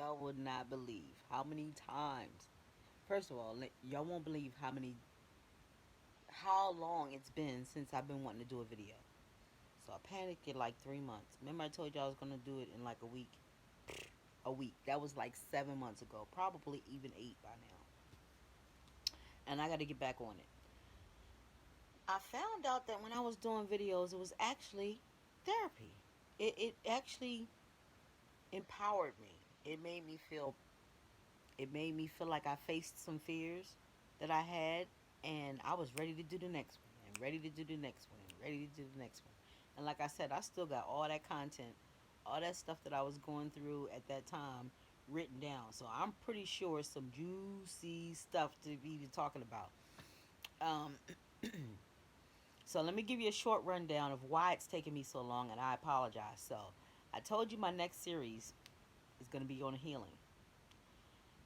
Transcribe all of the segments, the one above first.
y'all would not believe how many times. First of all, y'all won't believe how long it's been since I've been wanting to do a video. So I panicked in like 3 months. Remember I told y'all I was gonna do it in like a week. A week. That was like 7 months ago, probably even 8 by now. And I got to get back on it. I found out that when I was doing videos, it was actually therapy. It actually empowered me. It made me feel it made me feel like I faced some fears that I had, and I was ready to do the next one and ready to do the next one and ready to do the next one. And like I said, I still got all that content, all that stuff that I was going through at that time written down. So I'm pretty sure some juicy stuff to be talking about. Um, so let me give you a short rundown of why it's taking me so long, and I apologize. So I told you my next series is going to be on healing,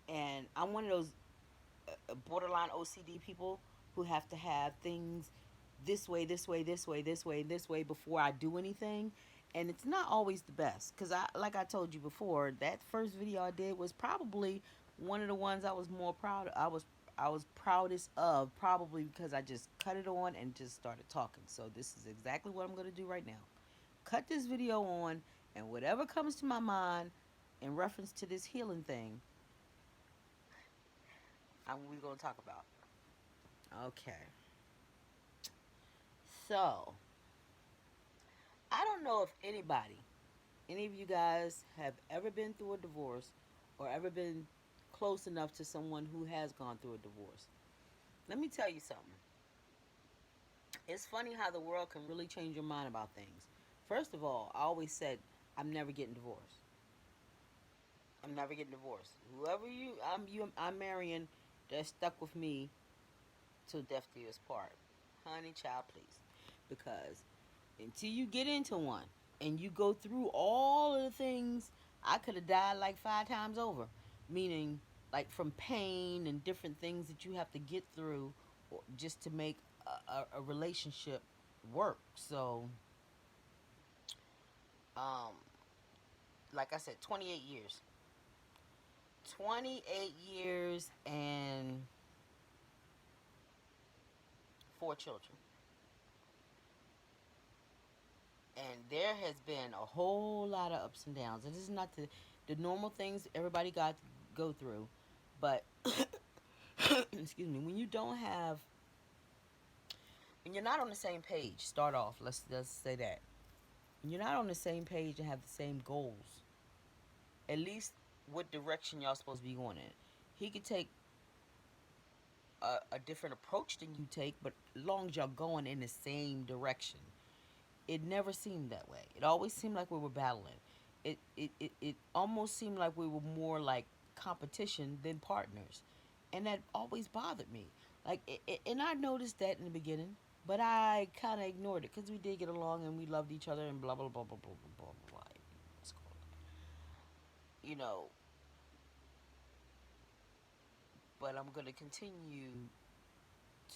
and I'm one of those borderline OCD people who have to have things this way, this way, this way, this way, this way before I do anything. And it's not always the best because like I told you before, that first video I did was probably one of the ones I was more proud of. I was proudest of, probably because I just cut it on and just started talking. So this is exactly what I'm going to do right now. Cut this video on, and whatever comes to my mind in reference to this healing thing, we're going to talk about. Okay. So, I don't know if any of you guys have ever been through a divorce or ever been close enough to someone who has gone through a divorce. Let me tell you something. It's funny how the world can really change your mind about things. First of all, I always said, I'm never getting divorced. I'm never getting divorced. Whoever I'm marrying, they're stuck with me till death do us part. Honey, child, please. Because until you get into one and you go through all of the things, I could have died like 5 times over. Meaning, like from pain and different things that you have to get through just to make a relationship work. So, um, like I said, 28 years. 28 years and 4 children. And there has been a whole lot of ups and downs. And this is not the normal things everybody got to go through. But, excuse me, when you're not on the same page, start off, let's say that. When you're not on the same page and have the same goals, at least what direction y'all supposed to be going in. He could take a different approach than you take, but as long as y'all going in the same direction, it never seemed that way. It always seemed like we were battling. It almost seemed like we were more like competition than partners. And that always bothered me. And I noticed that in the beginning, but I kind of ignored it because we did get along and we loved each other and blah, blah, blah, blah, blah, blah, blah, blah. You know, but I'm going to continue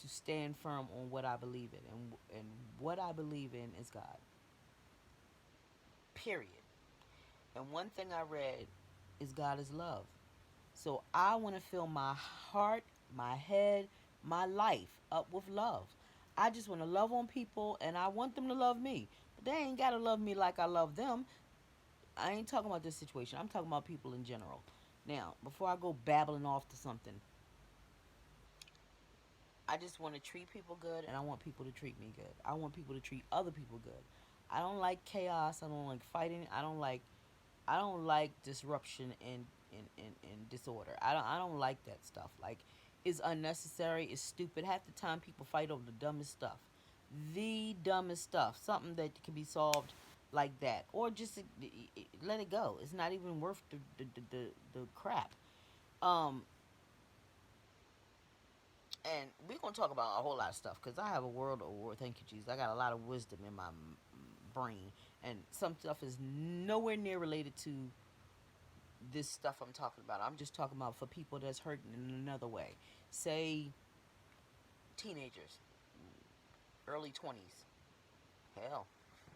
to stand firm on what I believe in. And what I believe in is God. Period. And one thing I read is God is love. So I want to fill my heart, my head, my life up with love. I just want to love on people and I want them to love me. But they ain't got to love me like I love them. I ain't talking about this situation. I'm talking about people in general. Now, before I go babbling off to something, I just want to treat people good and I want people to treat me good. I want people to treat other people good. I don't like chaos. I don't like fighting. I don't like disruption and disorder. I don't like that stuff. Like, it's unnecessary. It's stupid. Half the time, people fight over the dumbest stuff. The dumbest stuff. Something that can be solved like that, or just let it go. It's not even worth the crap. Um, and we're gonna talk about a whole lot of stuff because I have a world of war. Thank you, Jesus. I got a lot of wisdom in my brain, and some stuff is nowhere near related to this stuff I'm talking about. I'm just talking about for people that's hurting in another way. Say teenagers, early 20s, hell,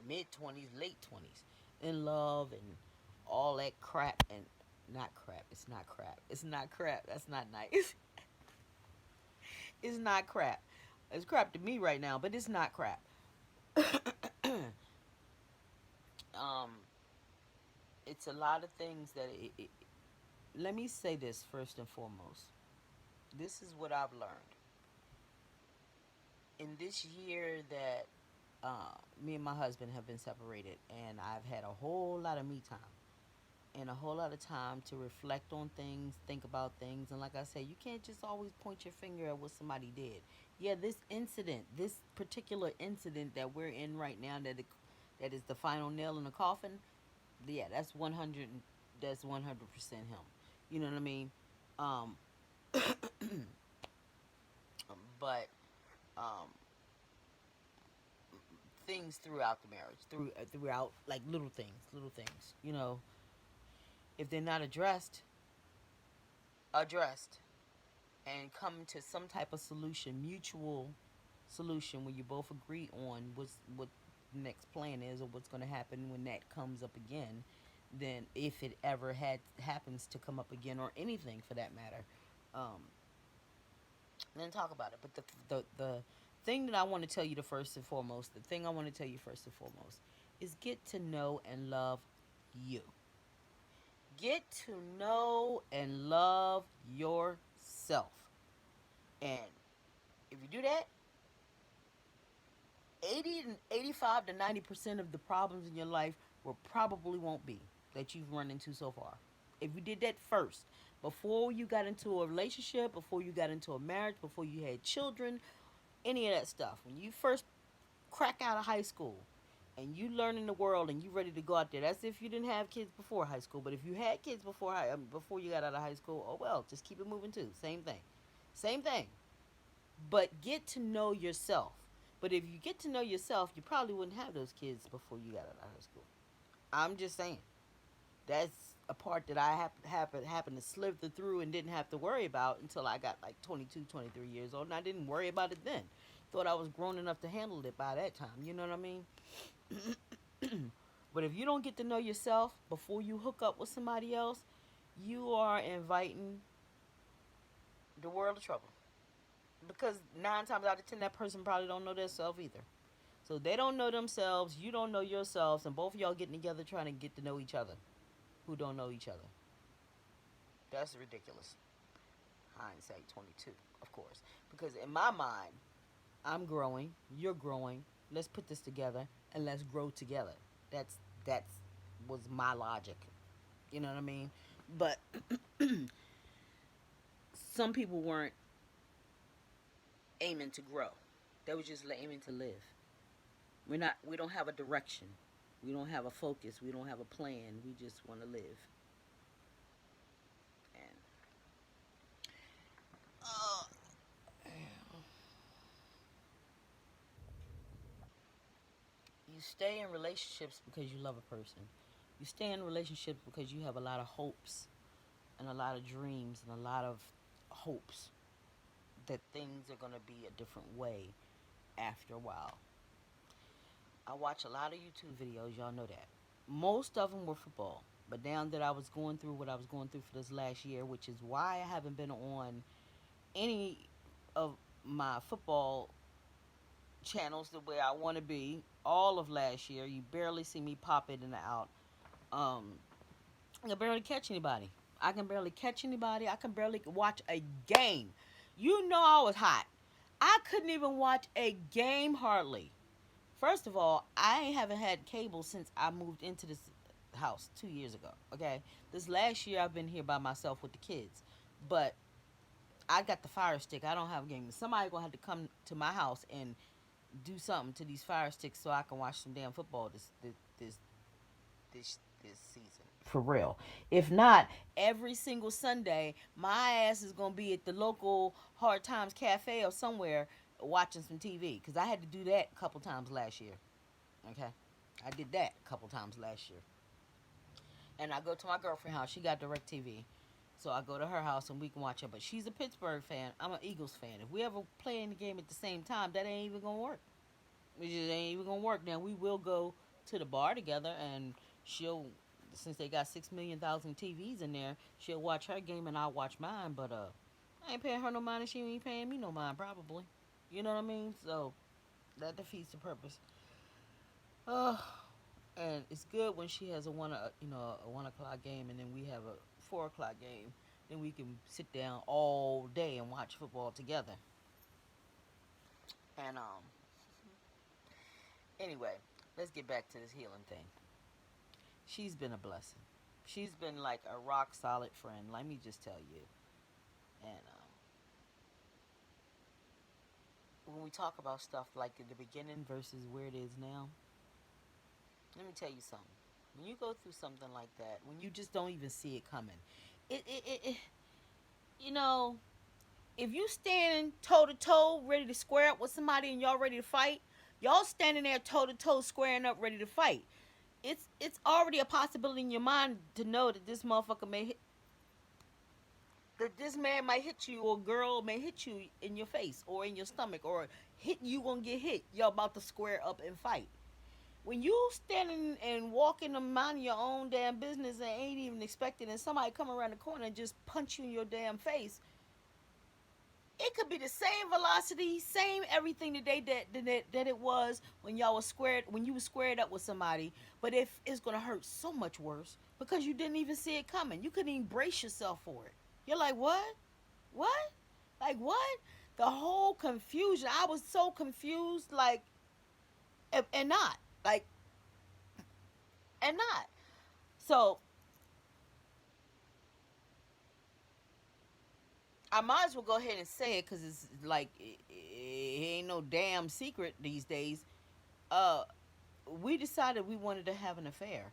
mid 20s, late 20s, in love and all that crap. And Not crap. It's not crap. It's not crap. That's not nice. It's not crap. It's crap to me right now, but it's not crap. um, it's a lot of things that let me say this first and foremost. This is what I've learned in this year that me and my husband have been separated, and I've had a whole lot of me time and a whole lot of time to reflect on things, think about things, and like I said, you can't just always point your finger at what somebody did. Yeah, this particular incident that we're in right now, that is the final nail in the coffin. Yeah, that's 100. That's 100% him. You know what I mean? Um, but um, things throughout the marriage, throughout like little things. You know, if they're not addressed, and come to some type of solution, mutual solution, where you both agree on what the next plan is or what's going to happen when that comes up again, then if it ever happens to come up again, or anything for that matter, um, then talk about it. But the thing that I want to tell you the thing I want to tell you first and foremost is get to know and love you. Get to know and love yourself. And if you do that, 85 to 90% of the problems in your life won't be that you've run into so far. If you did that first, before you got into a relationship, before you got into a marriage, before you had children, any of that stuff, when you first crack out of high school and you learning the world and you ready to go out there, that's if you didn't have kids before high school. But if you had kids before you got out of high school, oh well, just keep it moving too. Same thing. But get to know yourself. But if you get to know yourself, you probably wouldn't have those kids before you got out of high school. I'm just saying. That's a part that I happened to slither through and didn't have to worry about until I got like 22, 23 years old. And I didn't worry about it then. Thought I was grown enough to handle it by that time. You know what I mean? But if you don't get to know yourself before you hook up with somebody else, you are inviting the world of trouble. Because 9 times out of 10, that person probably don't know themselves either. So they don't know themselves, you don't know yourselves, and both of y'all getting together trying to get to know each other who don't know each other. That's ridiculous. Hindsight 22, of course. Because in my mind, I'm growing, you're growing. Let's put this together and let's grow together. That's was my logic. You know what I mean? But some people weren't aiming to grow. They were just aiming to live. We don't have a direction. We don't have a focus. We don't have a plan. We just want to live. And uh, you stay in relationships because you love a person. You stay in relationships because you have a lot of hopes and a lot of dreams and a lot of hopes that things are going to be a different way after a while. I watch a lot of YouTube videos, y'all know that. Most of them were football. But now that I was going through what I was going through for this last year, which is why I haven't been on any of my football channels the way I want to be all of last year. You barely see me pop in and out. Um, I can barely catch anybody. I can barely catch anybody. I can barely watch a game. You know I was hot. I couldn't even watch a game hardly. First of all, I haven't had cable since I moved into this house 2 years ago. Okay, this last year I've been here by myself with the kids, but I got the Fire Stick. I don't have a game. Somebody gonna have to come to my house and do something to these Fire Sticks so I can watch some damn football this season. For real. If not, every single Sunday, my ass is gonna be at the local Hard Times Cafe or somewhere watching some TV. Cause I had to do that a couple times last year. Okay, I did that a couple times last year. And I go to my girlfriend's house. She got Direct TV. So I go to her house and we can watch it. But she's a Pittsburgh fan. I'm an Eagles fan. If we ever play in the game at the same time, that ain't even gonna work. It just ain't even gonna work. Now we will go to the bar together and she'll since they got 6 million TVs in there, she'll watch her game and I'll watch mine. But I ain't paying her no mind, and she ain't paying me no mind, probably. You know what I mean? So that defeats the purpose. Uh, and it's good when she has a 1 o'clock game, and then we have a 4 o'clock game. Then we can sit down all day and watch football together. And anyway, let's get back to this healing thing. She's been a blessing. She's been like a rock solid friend. Let me just tell you. And when we talk about stuff like in the beginning versus where it is now, let me tell you something. When you go through something like that, when you just don't even see it coming, it you know, if you standing toe to toe, ready to square up with somebody, and y'all ready to fight, y'all standing there toe to toe, squaring up, ready to fight. It's already a possibility in your mind to know that this motherfucker may hit, that this man might hit you, or girl may hit you in your face or in your stomach, or hit you gonna get hit. Y'all about to square up and fight. When you standing and walking and minding your own damn business and ain't even expecting, and somebody come around the corner and just punch you in your damn face, it could be the same velocity, same everything that that it was when y'all was squared, when you was squared up with somebody. But if it's gonna hurt so much worse because you didn't even see it coming, you couldn't even brace yourself for it. You're like, what, like what? The whole confusion. I was so confused, like, and not like, and not. So I might as well go ahead and say it because it's like it ain't no damn secret these days. Uh, we decided we wanted to have an affair,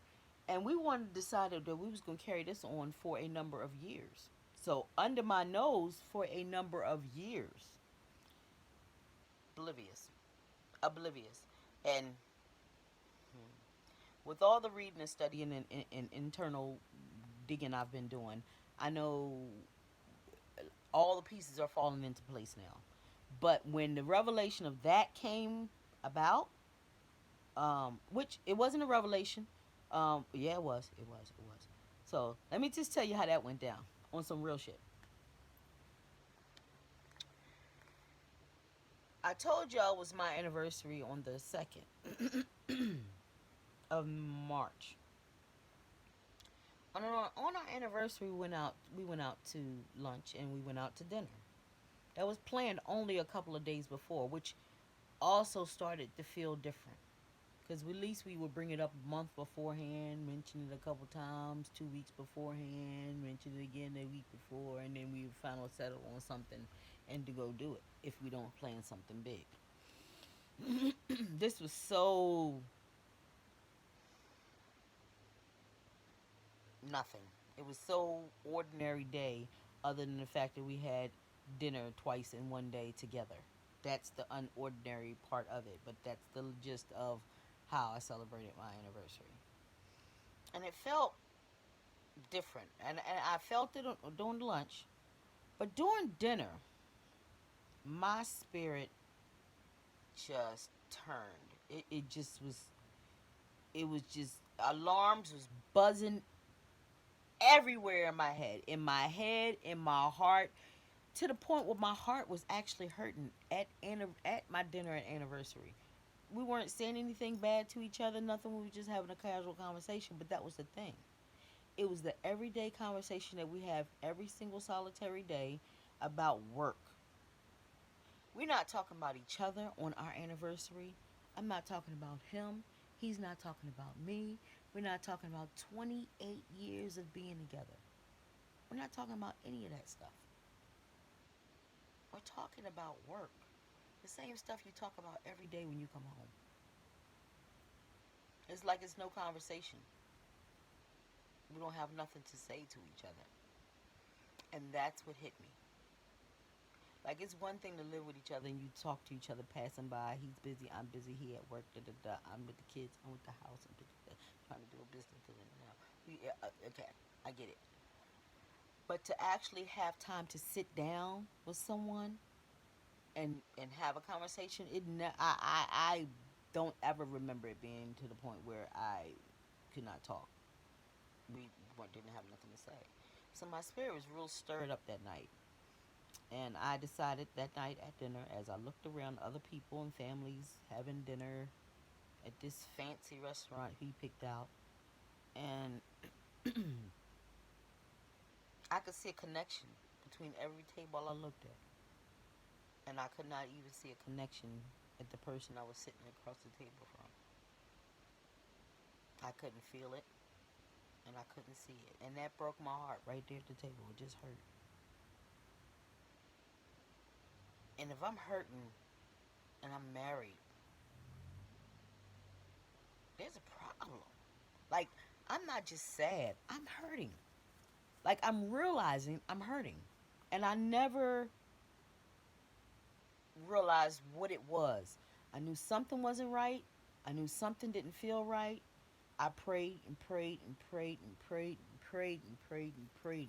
and we wanted decided that we was going to carry this on for a number of years. So under my nose for a number of years, oblivious, oblivious, and with all the reading and studying and internal digging I've been doing, I know all the pieces are falling into place now. But when the revelation of that came about, which it wasn't a revelation. Yeah, it was. It was. It was. So let me just tell you how that went down on some real shit. I told y'all it was my anniversary on the 2nd of March. On our anniversary, we went out to lunch and we went out to dinner. That was planned only a couple of days before, which also started to feel different. Because at least we would bring it up a month beforehand, mention it a couple times, 2 weeks beforehand, mention it again the week before, and then we would finally settle on something and to go do it if we don't plan something big. This was so nothing. It was so ordinary day, other than the fact that we had dinner twice in one day together. That's the unordinary part of it, but that's the gist of how I celebrated my anniversary. And it felt different. And I felt it during lunch. But during dinner, my spirit just turned. It just was, it was just, alarms was buzzing everywhere in my head. In my head, in my heart, to the point where my heart was actually hurting at my dinner at anniversary. We weren't saying anything bad to each other, nothing. We were just having a casual conversation, but that was the thing. It was the everyday conversation that we have every single solitary day about work. We're not talking about each other on our anniversary. I'm not talking about him. He's not talking about me. We're not talking about 28 years of being together. We're not talking about any of that stuff. We're talking about work. The same stuff you talk about every day when you come home. It's like it's no conversation. We don't have nothing to say to each other. And that's what hit me. Like, it's one thing to live with each other and you talk to each other passing by. He's busy, I'm busy, he at work, da da da. I'm with the kids, I'm with the house, I'm trying to do a business. Da, da, da. Okay, I get it. But to actually have time to sit down with someone and have a conversation, I don't ever remember it being to the point where I could not talk. we didn't have nothing to say. So my spirit was real stirred up that night. And I decided that night at dinner, as I looked around other people and families having dinner at this fancy restaurant he picked out, and I could see a connection between every table I looked at. And I could not even see a connection at the person I was sitting across the table from. I couldn't feel it, and I couldn't see it. And that broke my heart right there at the table. It just hurt. And if I'm hurting and I'm married, there's a problem. Like, I'm not just sad, I'm hurting. Like, I'm realizing I'm hurting. And I never realized what it was. I knew something wasn't right. I knew something didn't feel right. I prayed and prayed and prayed and prayed and prayed and prayed and prayed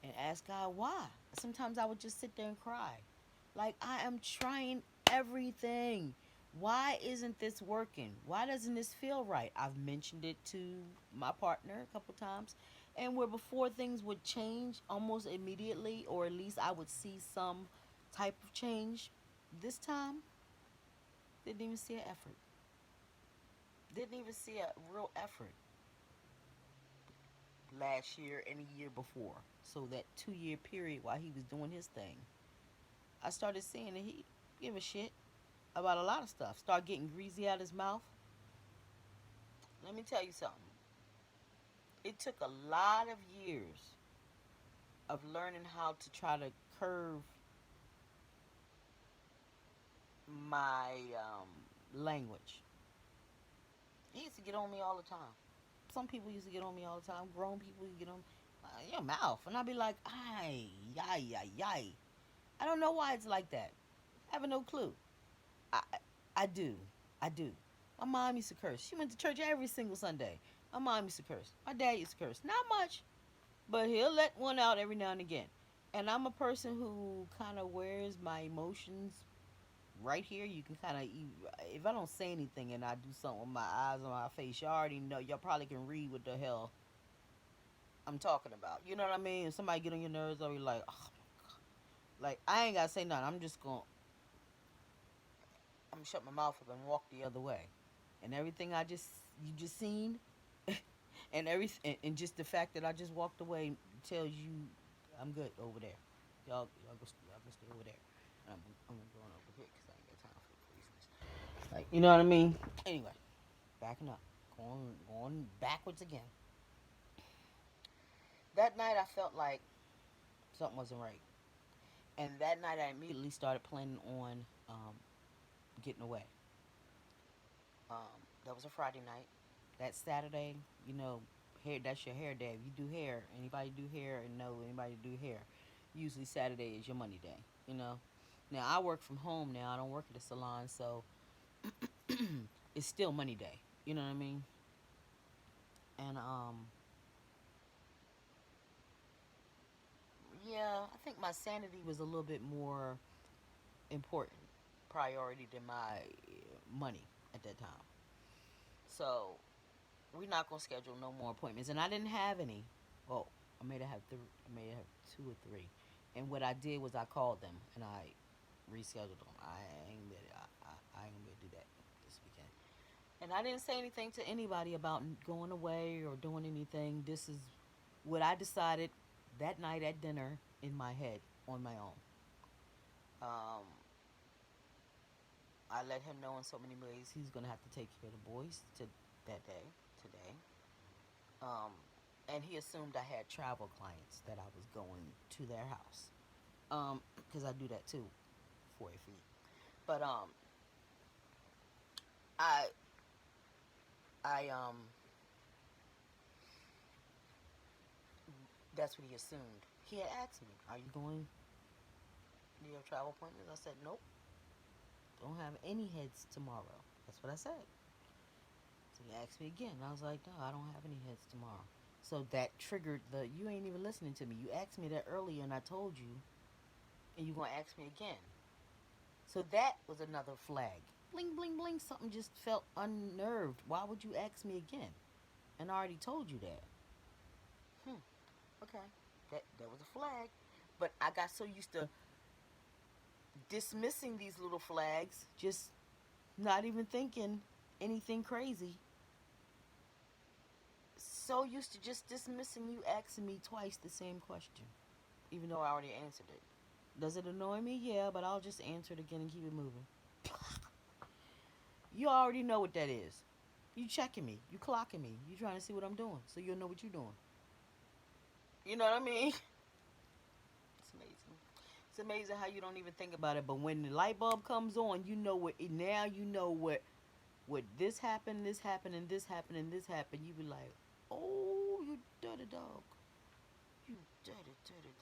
and asked God why. Sometimes I would just sit there and cry. Like, I am trying everything. Why isn't this working? Why doesn't this feel right? I've mentioned it to my partner a couple times. And where before things would change almost immediately, or at least I would see some type of change, this time, didn't even see an effort. Didn't even see a real effort last year and a year before. So that 2 year period while he was doing his thing, I started seeing that he give a shit about a lot of stuff. Start getting greasy out his mouth. Let me tell you something. It took a lot of years of learning how to try to curve my language. He used to get on me all the time. Some people used to get on me all the time. Grown people used to get on your mouth, and I'd be like, "Ay, yay, yay, yay." I don't know why it's like that. I have no clue. I, I do. I do. My mom used to curse. She went to church every single Sunday. My mom used to curse. My dad used to curse. Not much, but he'll let one out every now and again. And I'm a person who kind of wears my emotions right here. You can kind of, if I don't say anything and I do something with my eyes on my face, you already know. Y'all probably can read what the hell I'm talking about. You know what I mean? If somebody get on your nerves, I'll be like, oh, like I ain't gotta say nothing. I'm gonna shut my mouth up and walk the other way. And everything you just seen, and and just the fact that I just walked away tells you I'm good over there. Y'all go stay over there. I'm going over here because I ain't got time for the craziness. Like, you know what I mean? Anyway, backing up, going backwards again. That night I felt like something wasn't right, and that night I immediately started planning on getting away. That was a Friday night. That Saturday, you know, hair that's your hair day. If you do hair, anybody do hair and know anybody do hair. Usually Saturday is your money day, you know. Now I work from home now. I don't work at a salon, so it's still money day. You know what I mean? And yeah, I think my sanity was a little bit more important priority than my money at that time. So we're not gonna schedule no more appointments, and I didn't have any. Well, I may have two or three, and what I did was I called them and I rescheduled them. I ain't gonna do that this weekend, and I didn't say anything to anybody about going away or doing anything. This is what I decided that night at dinner in my head on my own. Um, I let him know in so many ways he's gonna have to take care of the boys that day today. Um, and he assumed I had travel clients that I was going to their house. Because I do that too for a fee. But I I that's what he assumed. He had asked me, "Are you going? Do you have travel appointments?" I said, "Nope. Don't have any heads tomorrow." That's what I said. So he asked me again. I was like, "No, I don't have any heads tomorrow." So that triggered the you ain't even listening to me. You asked me that earlier and I told you, and you gonna ask me again. So that was another flag. Bling, bling, bling. Something just felt unnerved. Why would you ask me again? And I already told you that. Hmm. Okay. That was a flag. But I got so used to dismissing these little flags, just not even thinking anything crazy. So used to just dismissing you asking me twice the same question, even though I already answered it. Does it annoy me? Yeah, but I'll just answer it again and keep it moving. You already know what that is. You checking me. You clocking me. You trying to see what I'm doing, so you'll know what you're doing. You know what I mean? It's amazing. It's amazing how you don't even think about it, but when the light bulb comes on, you know what. Now you know what this happened, and this happened, and this happened. You be like, oh, you dirty dog. You dirty, dirty